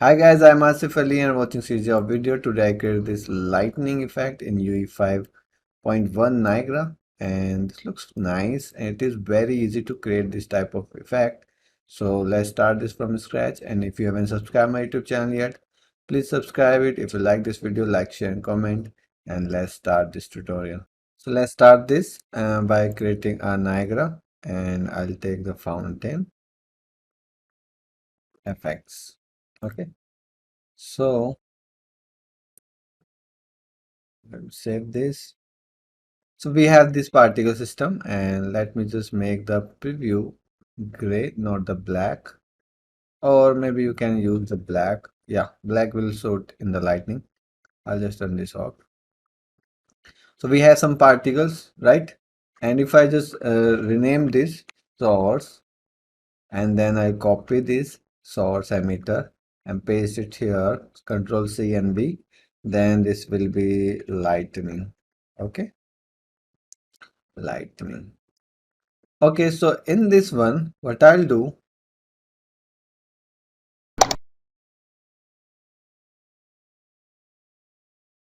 Hi guys, I'm Asif Ali and watching CGHOW video. Today I created this lightning effect in UE 5.1 Niagara and this looks nice and it is very easy to create this type of effect. So let's start this from scratch, and if you haven't subscribed my YouTube channel yet, please subscribe it. If you like this video, like, share and comment, and let's start this tutorial. So let's start this by creating a Niagara, and I'll take the fountain effects. Okay, so let me save this. So we have this particle system, and let me just make the preview gray, not the black. Or maybe you can use the black. Yeah, black will suit in the lightning. I'll just turn this off. So we have some particles, right? And if I just rename this source, and then I copy this source emitter and paste it here, Control C and V, then this will be lightning. Okay, lightning. Okay, so in this one, what I'll do,